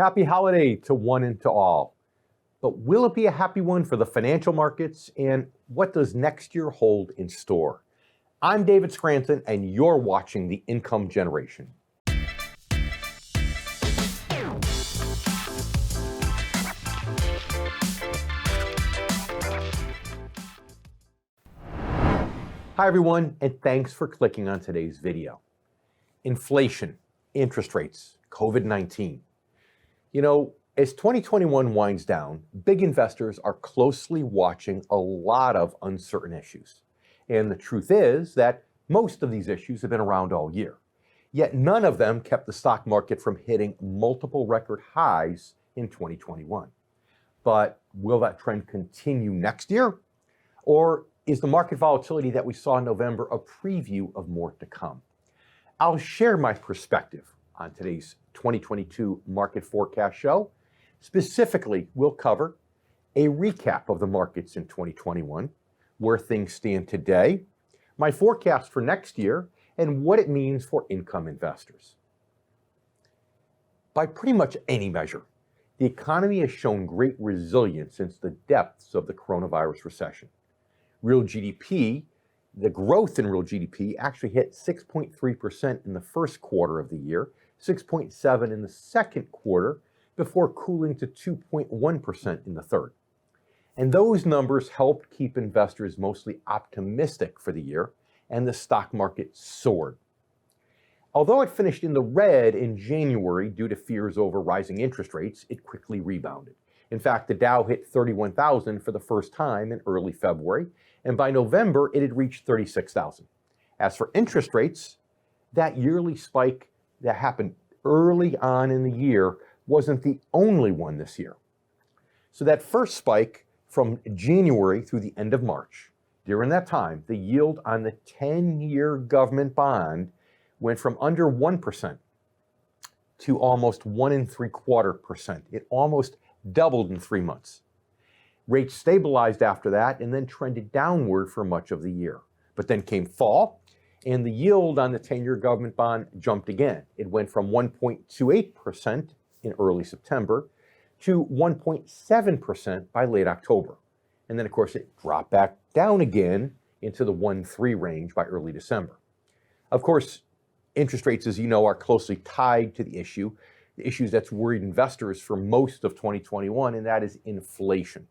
Happy holiday to one and to all. But will it be a happy one for the financial markets? And what does next year hold in store? I'm David Scranton, and you're watching The Income Generation. Hi everyone, and thanks for clicking on today's video. Inflation, interest rates, COVID-19. As 2021 winds down, big investors are closely watching a lot of uncertain issues. And the truth is that most of these issues have been around all year. Yet none of them kept the stock market from hitting multiple record highs in 2021. But will that trend continue next year? Or is the market volatility that we saw in November a preview of more to come? I'll share my perspective on today's 2022 Market Forecast Show. Specifically, we'll cover a recap of the markets in 2021, where things stand today, my forecast for next year, and what it means for income investors. By pretty much any measure, the economy has shown great resilience since the depths of the coronavirus recession. Real GDP, the growth in real GDP actually hit 6.3% in the first quarter of the year, 6.7% in the second quarter, before cooling to 2.1% in the third. And those numbers helped keep investors mostly optimistic for the year, and the stock market soared. Although it finished in the red in January due to fears over rising interest rates, it quickly rebounded. In fact, the Dow hit 31,000 for the first time in early February, and by November, it had reached 36,000. As for interest rates, that yearly spike that happened early on in the year wasn't the only one this year. So that first spike from January through the end of March, during that time, the yield on the 10-year government bond went from under 1% to almost 1.75%. It almost doubled in 3 months. Rates stabilized after that and then trended downward for much of the year. But then came fall, and the yield on the 10-year government bond jumped again. It went from 1.28% in early September to 1.7% by late October. And then, of course, it dropped back down again into the 1.3 range by early December. Of course, interest rates, as you know, are closely tied to the issues that's worried investors for most of 2021, and that is inflation.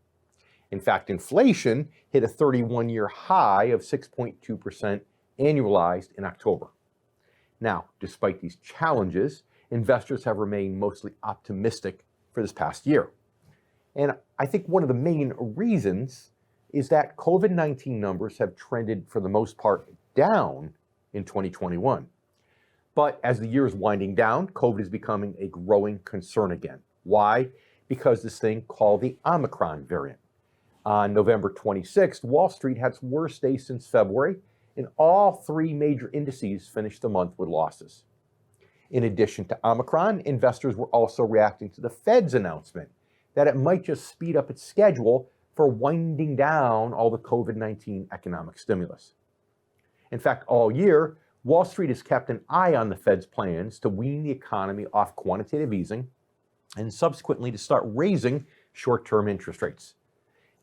In fact, inflation hit a 31-year high of 6.2% annualized in October. Now, despite these challenges, investors have remained mostly optimistic for this past year. And I think one of the main reasons is that COVID-19 numbers have trended, for the most part, down in 2021. But as the year is winding down, COVID is becoming a growing concern again. Why? Because this thing called the Omicron variant. On November 26th, Wall Street had its worst day since February, and all three major indices finished the month with losses. In addition to Omicron, investors were also reacting to the Fed's announcement that it might just speed up its schedule for winding down all the COVID-19 economic stimulus. In fact, all year, Wall Street has kept an eye on the Fed's plans to wean the economy off quantitative easing and subsequently to start raising short-term interest rates.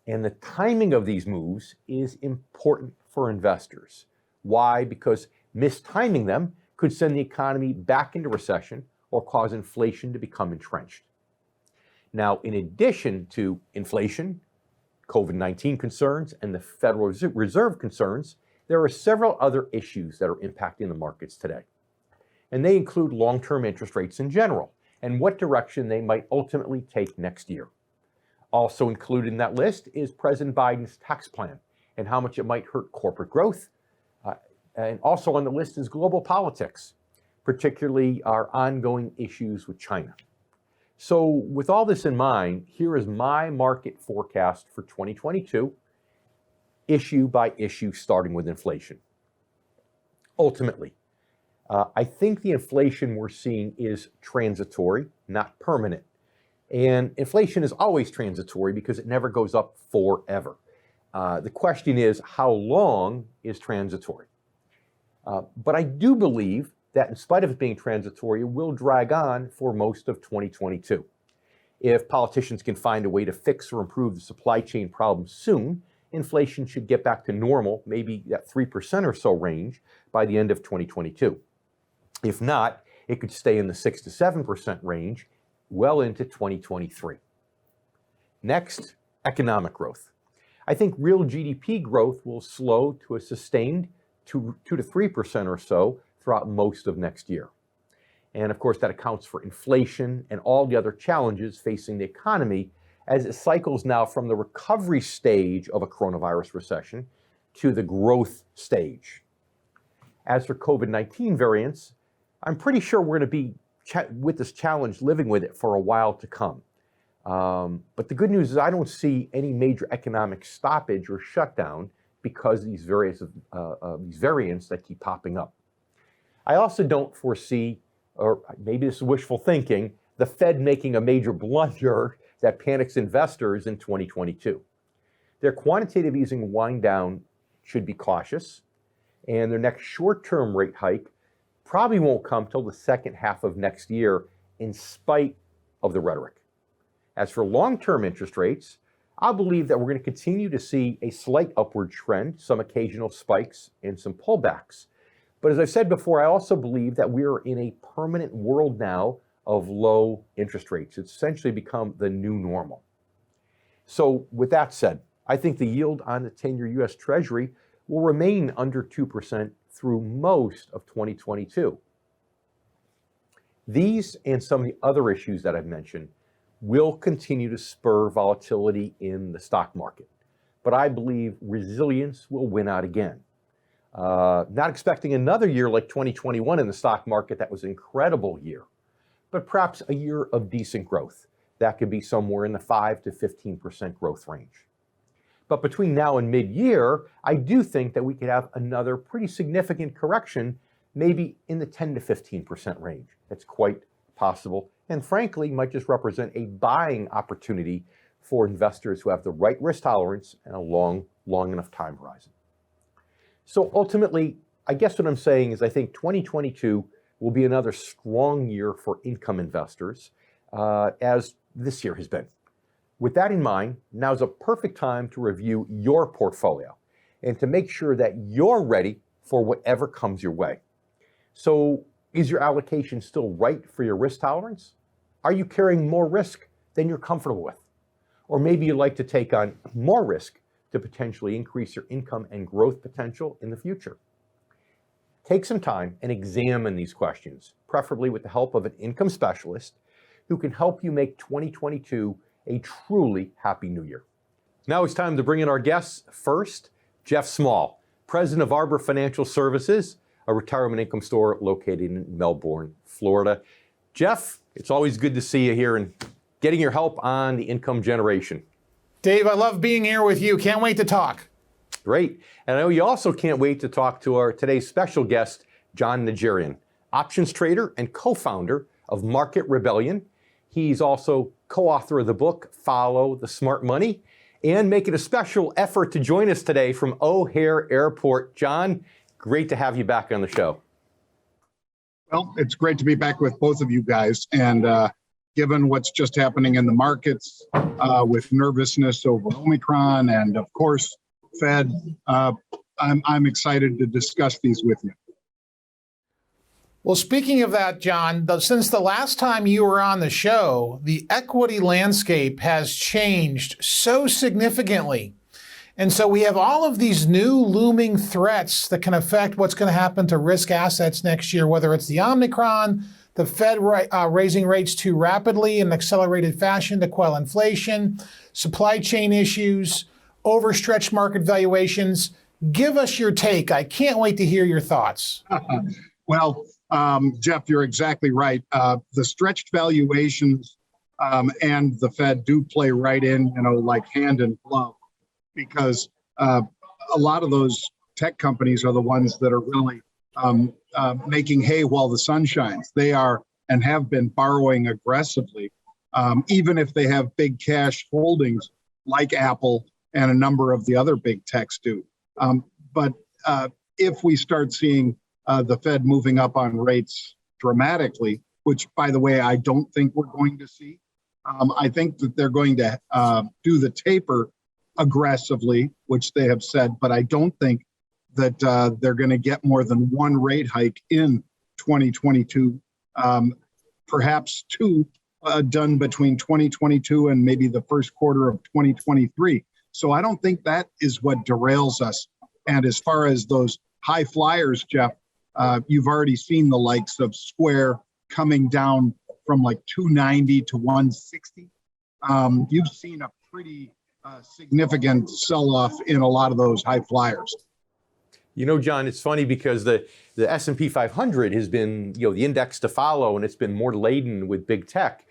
And the timing of these moves is important for investors. Why? Because mistiming them could send the economy back into recession or cause inflation to become entrenched. Now, in addition to inflation, COVID-19 concerns, and the Federal Reserve concerns, there are several other issues that are impacting the markets today. And they include long-term interest rates in general and what direction they might ultimately take next year. Also included in that list is President Biden's tax plan and how much it might hurt corporate growth. And also on the list is global politics, particularly our ongoing issues with China. So with all this in mind, here is my market forecast for 2022, issue by issue, starting with inflation. Ultimately, I think the inflation we're seeing is transitory, not permanent. And inflation is always transitory because it never goes up forever. The question is, how long is transitory? But I do believe that in spite of it being transitory, it will drag on for most of 2022. If politicians can find a way to fix or improve the supply chain problem soon, inflation should get back to normal, maybe that 3% or so range by the end of 2022. If not, it could stay in the 6 to 7% range well into 2023. Next, economic growth. I think real GDP growth will slow to a sustained 2 to 3% or so throughout most of next year. And of course, that accounts for inflation and all the other challenges facing the economy as it cycles now from the recovery stage of a coronavirus recession to the growth stage. As for COVID-19 variants, I'm pretty sure we're going to be with this challenge, living with it for a while to come. But the good news is I don't see any major economic stoppage or shutdown because of these variants that keep popping up. I also don't foresee, or maybe this is wishful thinking, the Fed making a major blunder that panics investors in 2022. Their quantitative easing wind down should be cautious, and their next short-term rate hike probably won't come till the second half of next year in spite of the rhetoric. As for long-term interest rates, I believe that we're going to continue to see a slight upward trend, some occasional spikes and some pullbacks. But as I've said before, I also believe that we're in a permanent world now of low interest rates. It's essentially become the new normal. So with that said, I think the yield on the 10-year U.S. Treasury will remain under 2% through most of 2022. These and some of the other issues that I've mentioned will continue to spur volatility in the stock market. But I believe resilience will win out again. Not expecting another year like 2021 in the stock market that was an incredible year, but perhaps a year of decent growth. That could be somewhere in the 5 to 15% growth range. But between now and mid-year, I do think that we could have another pretty significant correction, maybe in the 10 to 15% range. That's quite possible, and frankly, might just represent a buying opportunity for investors who have the right risk tolerance and a long enough time horizon. So ultimately, I guess what I'm saying is I think 2022 will be another strong year for income investors, as this year has been. With that in mind, now's a perfect time to review your portfolio and to make sure that you're ready for whatever comes your way. So, is your allocation still right for your risk tolerance? Are you carrying more risk than you're comfortable with? Or maybe you'd like to take on more risk to potentially increase your income and growth potential in the future. Take some time and examine these questions, preferably with the help of an income specialist who can help you make 2022 a truly happy new year. Now it's time to bring in our guests. First, Jeff Small, president of Arbor Financial Services, a retirement income store located in Melbourne, Florida. Jeff, it's always good to see you here and getting your help on the income generation. Dave, I love being here with you. Can't wait to talk. Great. And I know you also can't wait to talk to our today's special guest, Jon Najarian, options trader and co-founder of Market Rebellion. He's also co-author of the book, Follow the Smart Money, and making a special effort to join us today from O'Hare Airport. Jon, great to have you back on the show. Well, it's great to be back with both of you guys. And given what's just happening in the markets with nervousness over Omicron and, of course, Fed, I'm excited to discuss these with you. Well, speaking of that, Jon, since the last time you were on the show, the equity landscape has changed so significantly. And so we have all of these new looming threats that can affect what's going to happen to risk assets next year, whether it's the Omicron, the Fed raising rates too rapidly in an accelerated fashion to quell inflation, supply chain issues, overstretched market valuations. Give us your take. I can't wait to hear your thoughts. Well, Jeff, you're exactly right. The stretched valuations and the Fed do play right in, like hand in glove, because a lot of those tech companies are the ones that are really making hay while the sun shines. They are and have been borrowing aggressively, even if they have big cash holdings like Apple and a number of the other big techs do. But if we start seeing the Fed moving up on rates dramatically, which, by the way, I don't think we're going to see, I think that they're going to do the taper aggressively, which they have said, but I don't think that they're going to get more than one rate hike in 2022, perhaps two done between 2022 and maybe the first quarter of 2023. So I don't think that is what derails us. And as far as those high flyers, Jeff, you've already seen the likes of Square coming down from like 290 to 160. You've seen a pretty significant sell-off in a lot of those high flyers. You know, John, it's funny because the S&P 500 has been, the index to follow, and it's been more laden with big tech.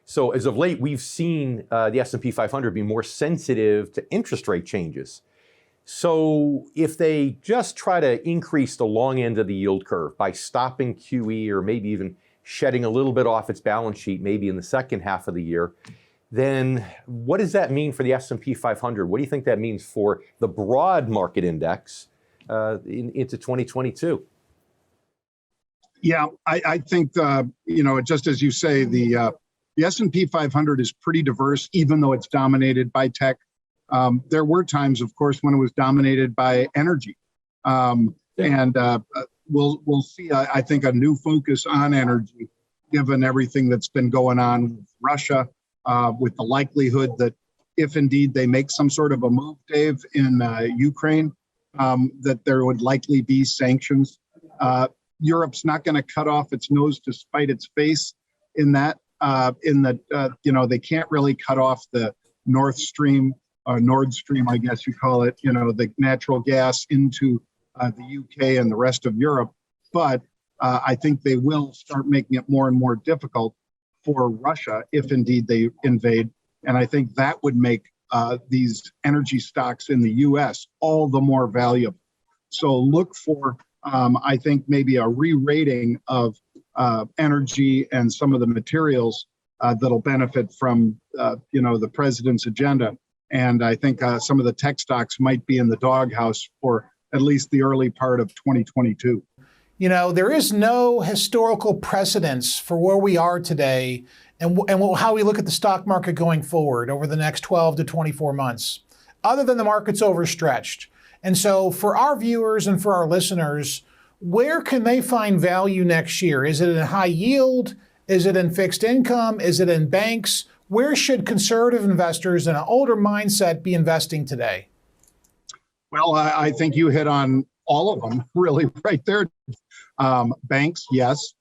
So as of late, we've seen the S&P 500 be more sensitive to interest rate changes. So if they just try to increase the long end of the yield curve by stopping QE or maybe even shedding a little bit off its balance sheet, maybe in the second half of the year, then what does that mean for the S&P 500? What do you think that means for the broad market index into 2022? Yeah, I think, just as you say, the S&P 500 is pretty diverse, even though it's dominated by tech. There were times, of course, when it was dominated by energy. And we'll see, I think, a new focus on energy, given everything that's been going on with Russia, with the likelihood that if indeed they make some sort of a move, Dave, in Ukraine, that there would likely be sanctions. Europe's not going to cut off its nose to spite its face in that, they can't really cut off the Nord Stream, I guess you call it, the natural gas into the UK and the rest of Europe. But I think they will start making it more and more difficult for Russia if indeed they invade. And I think that would make these energy stocks in the US all the more valuable. So look for, I think, maybe a re-rating of energy and some of the materials that'll benefit from, the president's agenda. And I think some of the tech stocks might be in the doghouse for at least the early part of 2022. There is no historical precedence for where we are today and how we look at the stock market going forward over the next 12 to 24 months, other than the market's overstretched. And so for our viewers and for our listeners, where can they find value next year? Is it in high yield? Is it in fixed income? Is it in banks? Where should conservative investors in an older mindset be investing today? Well, I think you hit on all of them really right there. Banks, yes,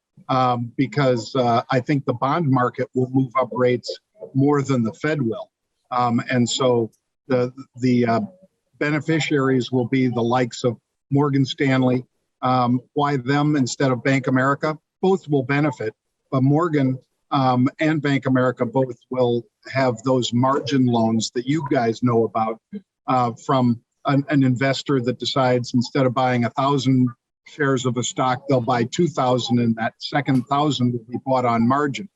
because I think the bond market will move up rates more than the Fed will. And so the beneficiaries will be the likes of Morgan Stanley. Why them instead of Bank America? Both will benefit, but Morgan and Bank America both will have those margin loans that you guys know about from an investor that decides instead of buying 1,000 shares of a stock, they'll buy 2,000, and that second 1,000 will be bought on margin.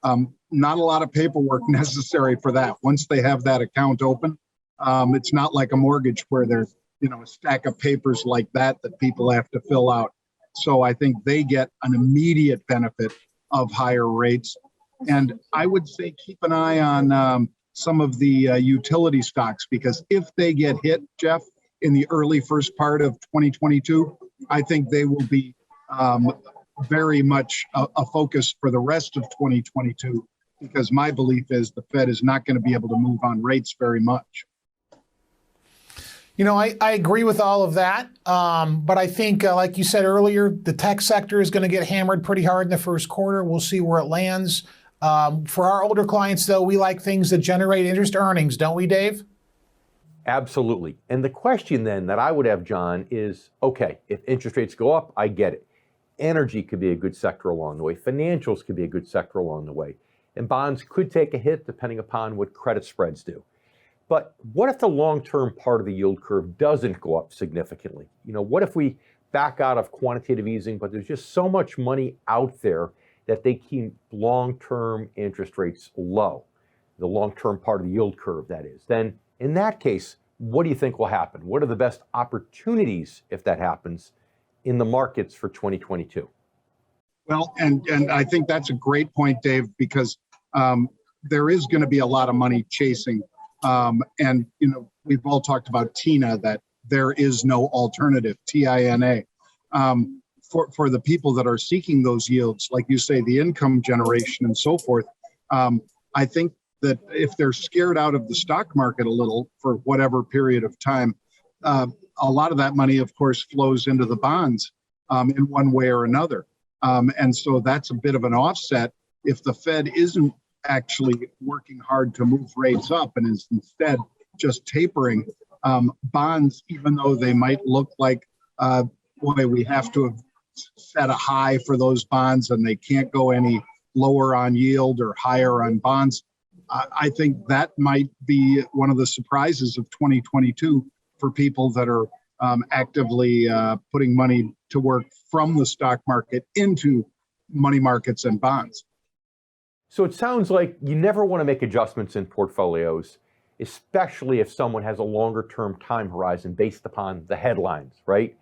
Not a lot of paperwork necessary for that. Once they have that account open, it's not like a mortgage where there's a stack of papers like that people have to fill out. So I think they get an immediate benefit of higher rates. And I would say keep an eye on some of the utility stocks, because if they get hit, Jeff, in the early first part of 2022, I think they will be very much a focus for the rest of 2022, because my belief is the Fed is not going to be able to move on rates very much. I agree with all of that. But I think, like you said earlier, the tech sector is going to get hammered pretty hard in the first quarter. We'll see where it lands. For our older clients, though, we like things that generate interest earnings, don't we, Dave? Absolutely. And the question then that I would have, John, is, okay, if interest rates go up, I get it. Energy could be a good sector along the way. Financials could be a good sector along the way. And bonds could take a hit depending upon what credit spreads do. But what if the long-term part of the yield curve doesn't go up significantly? What if we back out of quantitative easing, but there's just so much money out there that they keep long-term interest rates low, the long-term part of the yield curve, that is? Then in that case, what do you think will happen? What are the best opportunities, if that happens, in the markets for 2022? Well, and I think that's a great point, Dave, because there is going to be a lot of money chasing. And, we've all talked about TINA, that there is no alternative, TINA. For the people that are seeking those yields, like you say, the income generation and so forth, I think that if they're scared out of the stock market a little for whatever period of time, a lot of that money, of course, flows into the bonds in one way or another. And so that's a bit of an offset if the Fed isn't actually working hard to move rates up and is instead just tapering. Bonds, even though they might look like, boy, we have to have set a high for those bonds and they can't go any lower on yield or higher on bonds. I think that might be one of the surprises of 2022 for people that are actively putting money to work from the stock market into money markets and bonds. So it sounds like you never want to make adjustments in portfolios, especially if someone has a longer term time horizon based upon the headlines, right?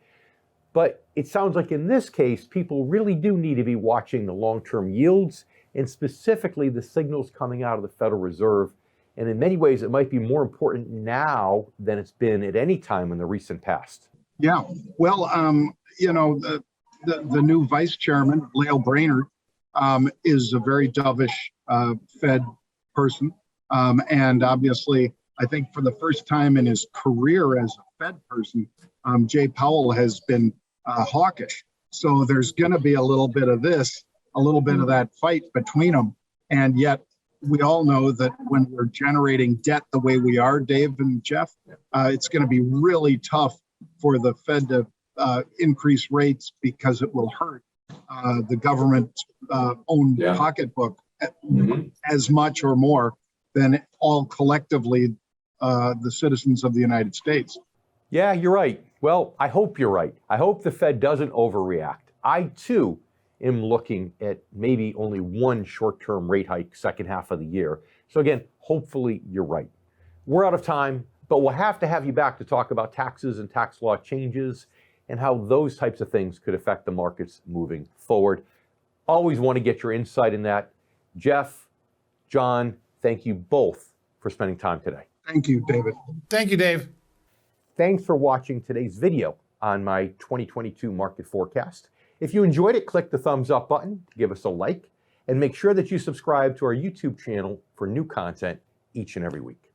But it sounds like in this case, people really do need to be watching the long-term yields and specifically the signals coming out of the Federal Reserve. And in many ways, it might be more important now than it's been at any time in the recent past. Yeah, well, the new vice chairman, Lael Brainerd, is a very dovish Fed person. And obviously, I think for the first time in his career as a Fed person, Jay Powell has been hawkish. So there's going to be a little bit of this, a little bit of that fight between them. And yet we all know that when we're generating debt the way we are, Dave and Jeff, it's going to be really tough for the Fed to increase rates because it will hurt the government's own pocketbook as much or more than all collectively the citizens of the United States. Yeah, you're right. Well, I hope you're right. I hope the Fed doesn't overreact. I, too, am looking at maybe only one short-term rate hike second half of the year. So again, hopefully you're right. We're out of time, but we'll have to have you back to talk about taxes and tax law changes and how those types of things could affect the markets moving forward. Always want to get your insight in that. Jeff, John, thank you both for spending time today. Thank you, David. Thank you, Dave. Thanks for watching today's video on my 2022 market forecast. If you enjoyed it, click the thumbs up button, give us a like, and make sure that you subscribe to our YouTube channel for new content each and every week.